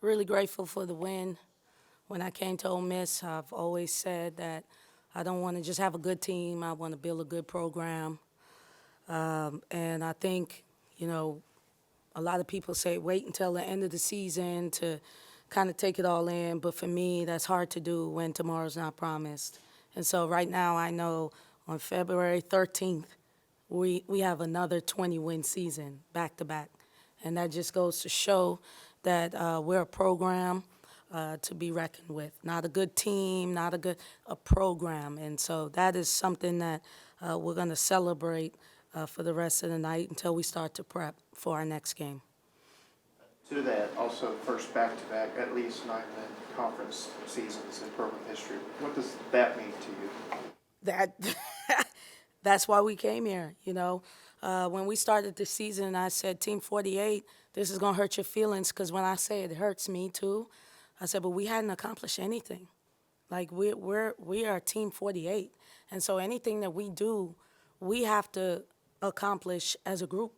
Really grateful for the win. When I came to Ole Miss, I've always said that I don't want to just have a good team. I want to build a good program. And I think, you know, a lot of people say wait until the end of the season to kind of take it all in. But for me, that's hard to do when tomorrow's not promised. And so right now, I know on February 13th, we have another 20-win season back to back. And that just goes to show that we're a program to be reckoned with. Not a good team, not a program. And so that is something that we're going to celebrate for the rest of the night until we start to prep for our next game. To that, also first back-to-back, at least 9-win conference seasons in program history. What does that mean to you? That that's why we came here. You know, when we started the season, I said, Team 48, this is gonna hurt your feelings, because when I say it hurts me too, I said, but we hadn't accomplished anything. Like we are Team 48, and so anything that we do, we have to accomplish as a group.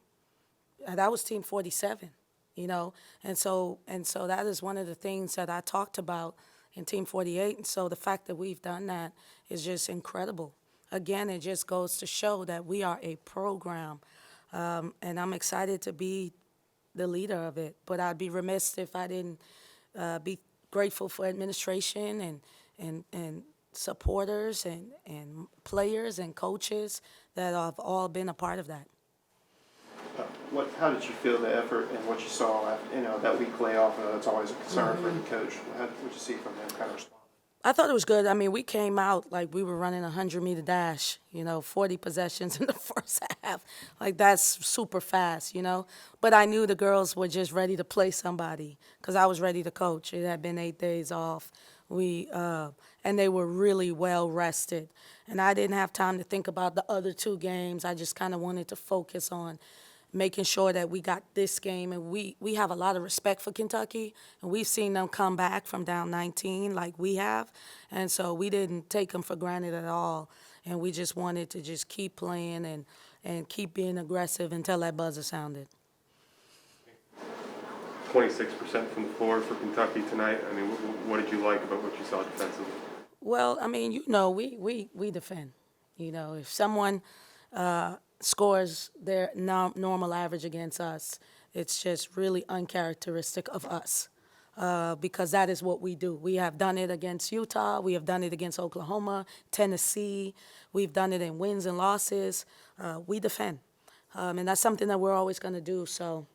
And that was Team 47, you know, and so that is one of the things that I talked about in Team 48. And so the fact that we've done that is just incredible. Again, it just goes to show that we are a program, and I'm excited to be the leader of it. But I'd be remiss if I didn't be grateful for administration and supporters and players and coaches that have all been a part of that. How did you feel the effort and what you saw, that week layoff? That's always a concern for any coach. What did you see from them kind of respond? I thought it was good. I mean, we came out like we were running a 100-meter dash, 40 possessions in the first half. Like, that's super fast, But I knew the girls were just ready to play somebody because I was ready to coach. It had been 8 days off. And they were really well rested. And I didn't have time to think about the other two games. I just kind of wanted to focus on making sure that we got this game. And we have a lot of respect for Kentucky, and we've seen them come back from down 19 like we have. And so we didn't take them for granted at all. And we just wanted to just keep playing and keep being aggressive until that buzzer sounded. 26% from the floor for Kentucky tonight. I mean, what did you like about what you saw defensively? Well, I mean, we defend. If someone scores their normal average against us, it's just really uncharacteristic of us, because that is what we do. We have done it against Utah. We have done it against Oklahoma, Tennessee. We've done it in wins and losses. We defend, and that's something that we're always going to do. So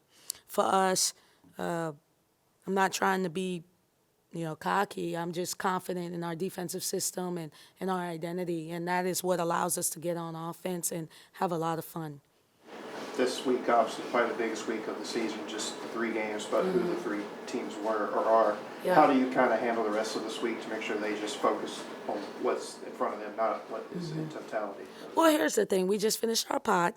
for us, I'm not trying to be cocky. I'm just confident in our defensive system and our identity, and that is what allows us to get on offense and have a lot of fun. This week, obviously, probably the biggest week of the season, just 3 games, but who the 3 teams were or are. Yeah. How do you kind of handle the rest of this week to make sure they just focus on what's in front of them, not what is in totality? Well, here's the thing. We just finished our pod,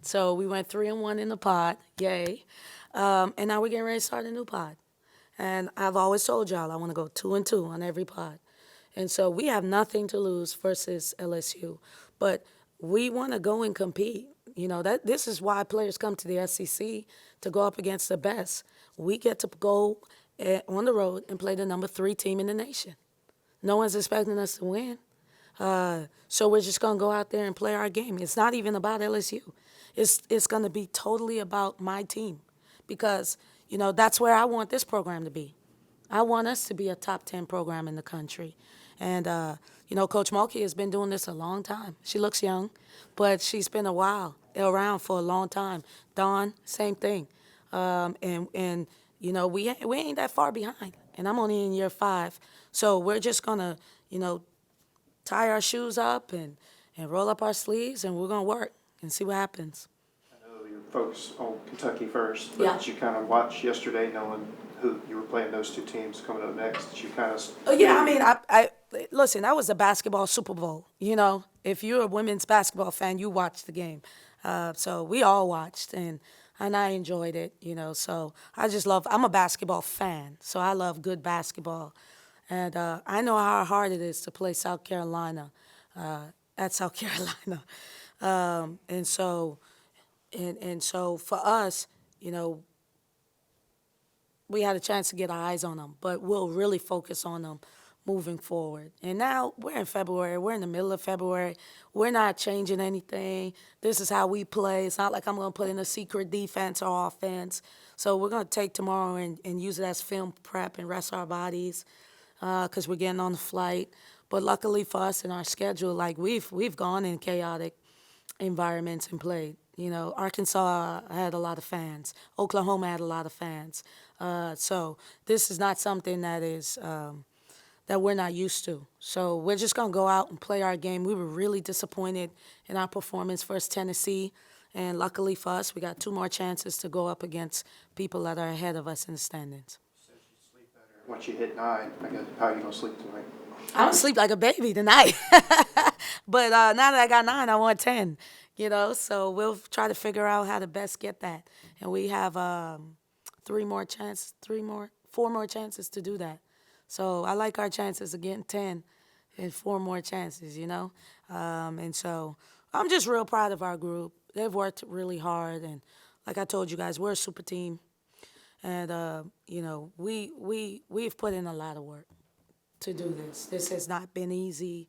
so we went 3-1 in the pod. Yay. And now we're getting ready to start a new pod. And I've always told y'all I want to go 2-2 on every pod. And so we have nothing to lose versus LSU. But we want to go and compete. This is why players come to the SEC, to go up against the best. We get to go on the road and play the number 3 team in the nation. No one's expecting us to win. So we're just going to go out there and play our game. It's not even about LSU. It's going to be totally about my team, because that's where I want this program to be. I want us to be a top 10 program in the country. And, Coach Mulkey has been doing this a long time. She looks young, but she's been around for a long time. Dawn, same thing. And we ain't that far behind. And I'm only in year 5. So we're just going to, tie our shoes up and roll up our sleeves, and we're going to work and see what happens. Focus on Kentucky first, but Yeah. did you kind of watch yesterday knowing who you were playing those 2 teams coming up next? Did you kind of... Yeah, I mean, I listen, that was a basketball Super Bowl. If you're a women's basketball fan, you watched the game. So we all watched, and I enjoyed it, So I just I'm a basketball fan, so I love good basketball. And I know how hard it is to play South Carolina at South Carolina. And so for us, we had a chance to get our eyes on them, but we'll really focus on them moving forward. And now we're in February. We're in the middle of February. We're not changing anything. This is how we play. It's not like I'm going to put in a secret defense or offense. So we're going to take tomorrow and use it as film prep and rest our bodies because we're getting on the flight. But luckily for us in our schedule, like we've gone in chaotic environments and played. You know, Arkansas had a lot of fans. Oklahoma had a lot of fans. So this is not something that is that we're not used to. So we're just gonna go out and play our game. We were really disappointed in our performance versus Tennessee, and luckily for us, we got 2 more chances to go up against people that are ahead of us in the standings. Once you hit 9, I guess, how are you gonna sleep tonight? I'm gonna sleep like a baby tonight. But now that I got 9, I want 10. You know, so we'll try to figure out how to best get that. And we have 4 more chances to do that. So I like our chances of getting 10 and 4 more chances, you know. And so I'm just real proud of our group. They've worked really hard, and like I told you guys, we're a super team. And you know, we've put in a lot of work to do this. This has not been easy.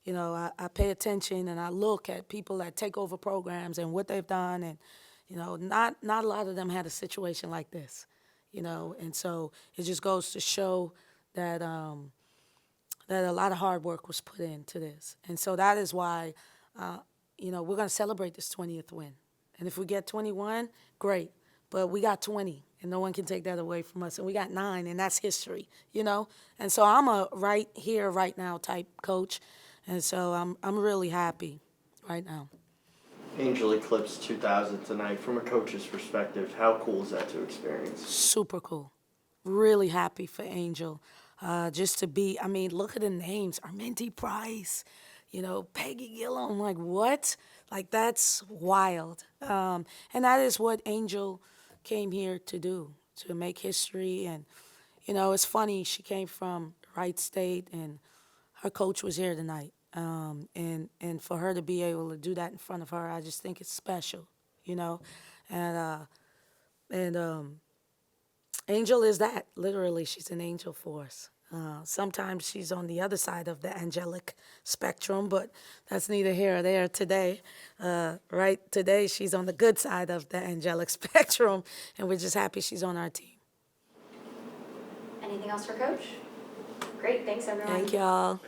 You know, I pay attention and I look at people that take over programs and what they've done, and you know, not a lot of them had a situation like this. You know, and so it just goes to show that that a lot of hard work was put into this, and so that is why you know, we're gonna celebrate this 20th win. And if we get 21, great. But we got 20, and no one can take that away from us. And we got 9, and that's history, you know? And so I'm a right here, right now type coach. And so I'm really happy right now. Angel Eclipse 2000 tonight. From a coach's perspective, how cool is that to experience? Super cool. Really happy for Angel. Just to be, I mean, look at the names. Armenti Price, you know, Peggy Gillam. I'm like, what? Like, that's wild. And that is what Angel came here to do, to make history. And, you know, it's funny, she came from Wright State, and her coach was here tonight. And for her to be able to do that in front of her, I just think it's special, you know. And Angel is that. Literally, she's an angel for us. Sometimes she's on the other side of the angelic spectrum, but that's neither here or there today. Right today, she's on the good side of the angelic spectrum, and we're just happy she's on our team. Anything else for Coach? Great, thanks everyone. Thank y'all.